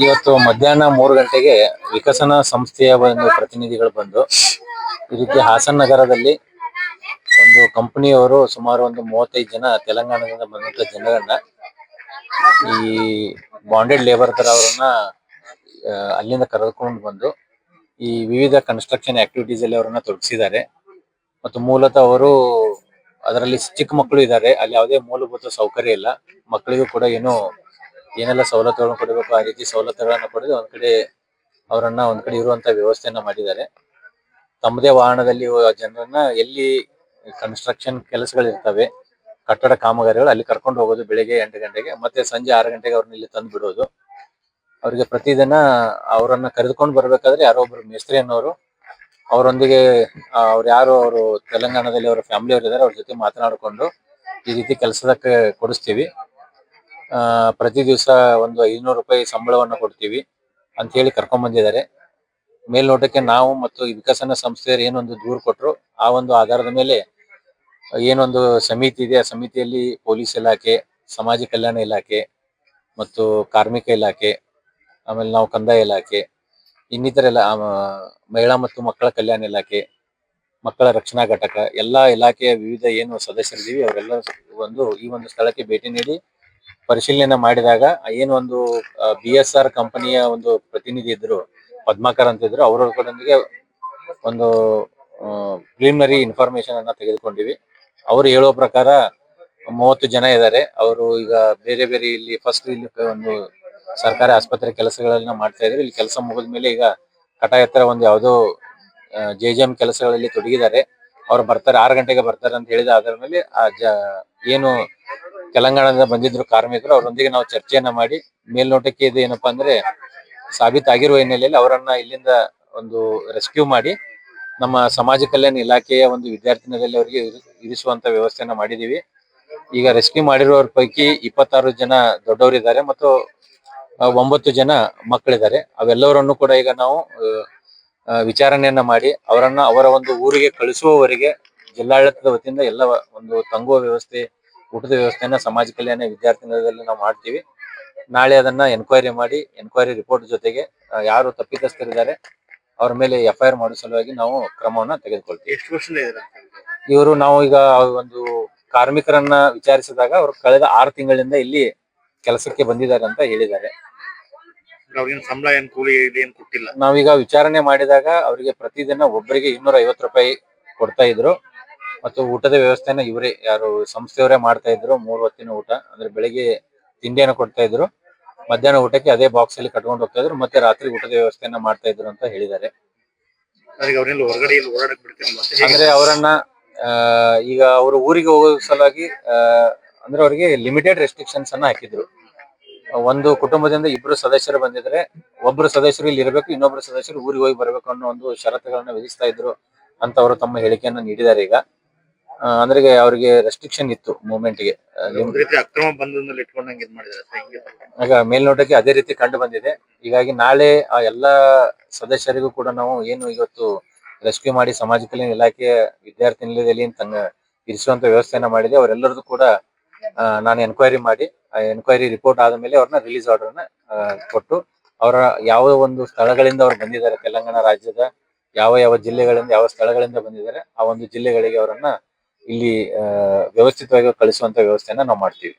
ಇವತ್ತು ಮಧ್ಯಾಹ್ನ 3 ಗಂಟೆಗೆ ವಿಕಸನ ಸಂಸ್ಥೆಯ ಒಂದು ಪ್ರತಿನಿಧಿಗಳು ಬಂದು ಈ ರೀತಿ ಹಾಸನ ನಗರದಲ್ಲಿ ಒಂದು ಕಂಪನಿಯವರು ಸುಮಾರು ಒಂದು 35 ಜನ ತೆಲಂಗಾಣದಿಂದ ಬಂದಂತ ಜನರನ್ನ ಈ ಬಾಂಡೆಡ್ ಲೇಬರ್ ತರ ಅವರನ್ನ ಅಲ್ಲಿಂದ ಕರೆದುಕೊಂಡು ಬಂದು ಈ ವಿವಿಧ ಕನ್ಸ್ಟ್ರಕ್ಷನ್ ಆಕ್ಟಿವಿಟೀಸ್ ಅಲ್ಲಿ ಅವರನ್ನ ತೊಡಗಿಸಿದ್ದಾರೆ. ಮತ್ತು ಮೂಲತಃ ಅವರು ಅದರಲ್ಲಿ ಚಿಕ್ಕ ಮಕ್ಕಳು ಇದ್ದಾರೆ. ಅಲ್ಲಿ ಯಾವುದೇ ಮೂಲಭೂತ ಸೌಕರ್ಯ ಇಲ್ಲ. ಮಕ್ಕಳಿಗೂ ಕೂಡ ಏನೆಲ್ಲ ಸವಲತ್ತುಗಳನ್ನು ಕೊಡಬೇಕು ಆ ರೀತಿ ಸವಲತ್ತುಗಳನ್ನ ಪಡೆದು ಒಂದ್ ಕಡೆ ಇರುವಂತ ವ್ಯವಸ್ಥೆಯನ್ನ ಮಾಡಿದ್ದಾರೆ. ತಮ್ಮದೇ ವಾಹನದಲ್ಲಿ ಜನರನ್ನ ಎಲ್ಲಿ ಕನ್ಸ್ಟ್ರಕ್ಷನ್ ಕೆಲಸಗಳಿರ್ತವೆ, ಕಟ್ಟಡ ಕಾಮಗಾರಿಗಳು ಅಲ್ಲಿ ಕರ್ಕೊಂಡು ಹೋಗೋದು ಬೆಳಿಗ್ಗೆ 8 ಗಂಟೆಗೆ, ಮತ್ತೆ ಸಂಜೆ 6 ಗಂಟೆಗೆ ಅವ್ರನ್ನ ಇಲ್ಲಿ ತಂದು ಬಿಡೋದು. ಅವರಿಗೆ ಪ್ರತಿದಿನ ಅವರನ್ನ ಕರೆದುಕೊಂಡು ಬರ್ಬೇಕಾದ್ರೆ ಯಾರೋ ಒಬ್ರು ಮೇಸ್ತ್ರಿ ಅನ್ನೋರು ಅವರೊಂದಿಗೆ ಅವರು ತೆಲಂಗಾಣದಲ್ಲಿ ಅವರ ಫ್ಯಾಮಿಲಿ ಅವರು ಇದ್ದಾರೆ, ಅವ್ರ ಜೊತೆ ಮಾತನಾಡಿಕೊಂಡು ಈ ರೀತಿ ಕೆಲಸದಕ್ಕೆ ಕೊಡಿಸ್ತೀವಿ, ಪ್ರತಿ ದಿವಸ ಒಂದು 500 ರೂಪಾಯಿ ಸಂಬಳವನ್ನು ಕೊಡ್ತೀವಿ ಅಂತ ಹೇಳಿ ಕರ್ಕೊಂಡ್ ಬಂದಿದ್ದಾರೆ. ಮೇಲ್ನೋಟಕ್ಕೆ ನಾವು ಮತ್ತು ಈ ವಿಕಸನ ಸಂಸ್ಥೆಯವರು ಏನೊಂದು ದೂರು ಕೊಟ್ಟರು ಆ ಒಂದು ಆಧಾರದ ಮೇಲೆ ಏನೊಂದು ಸಮಿತಿ ಇದೆ, ಆ ಸಮಿತಿಯಲ್ಲಿ ಪೊಲೀಸ್ ಇಲಾಖೆ, ಸಮಾಜ ಕಲ್ಯಾಣ ಇಲಾಖೆ ಮತ್ತು ಕಾರ್ಮಿಕ ಇಲಾಖೆ, ಆಮೇಲೆ ನಾವು ಕಂದಾಯ ಇಲಾಖೆ, ಇನ್ನಿತರ ಎಲ್ಲ ಮಹಿಳಾ ಮತ್ತು ಮಕ್ಕಳ ಕಲ್ಯಾಣ ಇಲಾಖೆ, ಮಕ್ಕಳ ರಕ್ಷಣಾ ಘಟಕ, ಎಲ್ಲಾ ಇಲಾಖೆಯ ವಿವಿಧ ಏನು ಸದಸ್ಯರಿದ್ದೀವಿ ಅವರೆಲ್ಲ ಈ ಒಂದು ಸ್ಥಳಕ್ಕೆ ಭೇಟಿ ನೀಡಿ ಪರಿಶೀಲನೆ ಮಾಡಿದಾಗ ಏನೊಂದು BSR ಕಂಪನಿಯ ಒಂದು ಪ್ರತಿನಿಧಿ ಇದ್ರು, ಪದ್ಮಾಕರ್ ಅಂತ ಇದ್ರು, ಅವರೊಂದಿಗೆ ಒಂದು ಪ್ರಿಲಿಮಿನರಿ ಇನ್ಫಾರ್ಮೇಶನ್ ಅನ್ನ ತೆಗೆದುಕೊಂಡಿವಿ. ಅವರು ಹೇಳೋ ಪ್ರಕಾರ 30 ಜನ ಇದ್ದಾರೆ. ಅವರು ಈಗ ಬೇರೆ ಬೇರೆ ಇಲ್ಲಿ ಒಂದು ಸರ್ಕಾರಿ ಆಸ್ಪತ್ರೆ ಕೆಲಸಗಳನ್ನ ಮಾಡ್ತಾ ಇದ್ರು. ಇಲ್ಲಿ ಕೆಲಸ ಮುಗಿದ ಮೇಲೆ ಈಗ ಕಟ ಎತ್ತರ ಒಂದು ಯಾವುದೋ JJM ಕೆಲಸಗಳಲ್ಲಿ ತೊಡಗಿದ್ದಾರೆ. ಅವ್ರು ಬರ್ತಾರೆ, 6 ಗಂಟೆಗೆ ಬರ್ತಾರೆ ಅಂತ ಹೇಳಿದ ಅದರ ಮೇಲೆ ಏನು ತೆಲಂಗಾಣದಿಂದ ಬಂದಿದ್ರು ಕಾರ್ಮಿಕರು, ಅವರೊಂದಿಗೆ ನಾವು ಚರ್ಚೆಯನ್ನ ಮಾಡಿ ಮೇಲ್ನೋಟಕ್ಕೆ ಇದು ಏನಪ್ಪಾ ಅಂದ್ರೆ ಸಾಬೀತಾಗಿರುವ ಹಿನ್ನೆಲೆಯಲ್ಲಿ ಅವರನ್ನ ಇಲ್ಲಿಂದ ಒಂದು ರೆಸ್ಕ್ಯೂ ಮಾಡಿ ನಮ್ಮ ಸಮಾಜ ಕಲ್ಯಾಣ ಇಲಾಖೆಯ ಒಂದು ವಿದ್ಯಾರ್ಥಿನಿಯಲ್ಲಿ ಅವರಿಗೆ ಇರಿಸುವಂತ ವ್ಯವಸ್ಥೆಯನ್ನ ಮಾಡಿದೀವಿ. ಈಗ ರೆಸ್ಕ್ಯೂ ಮಾಡಿರುವವರ ಪೈಕಿ 26 ಜನ ದೊಡ್ಡವರಿದ್ದಾರೆ ಮತ್ತು 9 ಜನ ಮಕ್ಕಳಿದ್ದಾರೆ. ಅವೆಲ್ಲವರನ್ನು ಕೂಡ ಈಗ ನಾವು ವಿಚಾರಣೆಯನ್ನ ಮಾಡಿ ಅವರ ಒಂದು ಊರಿಗೆ ಕಳಿಸುವವರೆಗೆ ಜಿಲ್ಲಾಡಳಿತದ ವತಿಯಿಂದ ಎಲ್ಲ ಒಂದು ತಂಗುವ ವ್ಯವಸ್ಥೆ, ಊಟದ ವ್ಯವಸ್ಥೆಯನ್ನ ಸಮಾಜ ಕಲ್ಯಾಣ ವಿದ್ಯಾರ್ಥಿನಿಲಯದಲ್ಲಿ ನಾವು ಮಾಡ್ತೀವಿ. ನಾಳೆ ಅದನ್ನ ಎನ್ಕ್ವೈರಿ ಮಾಡಿ ಎನ್ಕ್ವೈರಿ ರಿಪೋರ್ಟ್ ಜೊತೆಗೆ ಯಾರು ತಪ್ಪಿತಸ್ಥರಿದ್ದಾರೆ ಅವ್ರ ಮೇಲೆ FIR ಮಾಡೋ ಸಲುವಾಗಿ ನಾವು ಕ್ರಮವನ್ನ ತೆಗೆದುಕೊಳ್ತೀವಿ. ಎಷ್ಟು ವರ್ಷದಿಂದ ಇವರು ನಾವು ಈಗ ಒಂದು ಕಾರ್ಮಿಕರನ್ನ ವಿಚಾರಿಸಿದಾಗ ಅವರು ಕಳೆದ 6 ತಿಂಗಳಿಂದ ಇಲ್ಲಿ ಕೆಲಸಕ್ಕೆ ಬಂದಿದ್ದಾರೆ ಅಂತ ಹೇಳಿದ್ದಾರೆ. ಸಂಬಳ ಏನ್ ಕೂಲಿ ಏನ್ ಕೊಟ್ಟಿಲ್ಲ. ನಾವೀಗ ವಿಚಾರಣೆ ಮಾಡಿದಾಗ ಅವರಿಗೆ ಪ್ರತಿದಿನ ಒಬ್ಬರಿಗೆ 250 ರೂಪಾಯಿ ಕೊಡ್ತಾ ಇದ್ರು ಮತ್ತು ಊಟದ ವ್ಯವಸ್ಥೆನ ಇವರೇ ಸಂಸ್ಥೆಯವರೇ ಮಾಡ್ತಾ ಇದ್ರು. 3 ಹೊತ್ತಿನ ಊಟ ಅಂದ್ರೆ ಬೆಳಿಗ್ಗೆ ತಿಂಡಿಯನ್ನು ಕೊಡ್ತಾ ಇದ್ರು, ಮಧ್ಯಾಹ್ನ ಊಟಕ್ಕೆ ಅದೇ ಬಾಕ್ಸ್ ಅಲ್ಲಿ ಕಟ್ಕೊಂಡು ಹೋಗ್ತಾ ಇದ್ರು, ಮತ್ತೆ ರಾತ್ರಿ ಊಟದ ವ್ಯವಸ್ಥೆಯನ್ನ ಮಾಡ್ತಾ ಇದ್ರು ಅಂತ ಹೇಳಿದ್ದಾರೆ. ಅಂದ್ರೆ ಅವರನ್ನ ಈಗ ಅವರು ಊರಿಗೆ ಹೋಗೋ ಸಲುವಾಗಿ ಅಂದ್ರೆ ಅವರಿಗೆ ಲಿಮಿಟೆಡ್ ರೆಸ್ಟ್ರಿಕ್ಷನ್ಸ್ ಅನ್ನ ಹಾಕಿದ್ರು. ಒಂದು ಕುಟುಂಬದಿಂದ 2 ಸದಸ್ಯರು ಬಂದಿದ್ರೆ ಒಬ್ರು ಸದಸ್ಯರು ಇಲ್ಲಿ ಇರಬೇಕು, ಇನ್ನೊಬ್ರು ಸದಸ್ಯರು ಊರಿಗೆ ಹೋಗಿ ಬರ್ಬೇಕು ಅನ್ನೋ ಒಂದು ಷರತ್ತುಗಳನ್ನ ವಿಧಿಸ್ತಾ ಇದ್ರು ಅಂತ ಅವರು ತಮ್ಮ ಹೇಳಿಕೆಯನ್ನ ನೀಡಿದ್ದಾರೆ. ಈಗ ಅಂದ್ರೆ ಅವರಿಗೆ ರೆಸ್ಟ್ರಿಕ್ಷನ್ ಇತ್ತು ಮೂವ್ಮೆಂಟ್ಗೆ. ಈಗ ಮೇಲ್ನೋಟಕ್ಕೆ ಅದೇ ರೀತಿ ಕಂಡು ಬಂದಿದೆ. ಹೀಗಾಗಿ ನಾಳೆ ಆ ಎಲ್ಲಾ ಸದಸ್ಯರಿಗೂ ಕೂಡ ನಾವು ಏನು ಇವತ್ತು ರೆಸ್ಕ್ಯೂ ಮಾಡಿ ಸಮಾಜ ಕಲ್ಯಾಣ ಇಲಾಖೆಯ ವಿದ್ಯಾರ್ಥಿ ನಿಲಯದಲ್ಲಿ ಇರಿಸುವಂತ ವ್ಯವಸ್ಥೆಯನ್ನ ಮಾಡಿದೆ. ಅವರೆಲ್ಲರದು ಕೂಡ ನಾನು ಎನ್ಕ್ವೈರಿ ಮಾಡಿ ಎನ್ಕ್ವೈರಿ ರಿಪೋರ್ಟ್ ಆದ ಮೇಲೆ ಅವ್ರನ್ನ ರಿಲೀಸ್ ಆರ್ಡರ್ನ ಕೊಟ್ಟು ಅವರ ಯಾವ ಒಂದು ಸ್ಥಳಗಳಿಂದ ಅವ್ರು ಬಂದಿದ್ದಾರೆ, ತೆಲಂಗಾಣ ರಾಜ್ಯದ ಯಾವ ಜಿಲ್ಲೆಗಳಿಂದ ಯಾವ ಸ್ಥಳಗಳಿಂದ ಬಂದಿದ್ದಾರೆ ಆ ಒಂದು ಜಿಲ್ಲೆಗಳಿಗೆ ಅವರನ್ನ ಇಲ್ಲಿ ವ್ಯವಸ್ಥಿತವಾಗಿ ಕಳಿಸುವಂತ ವ್ಯವಸ್ಥೆಯನ್ನ ನಾವು ಮಾಡ್ತೀವಿ.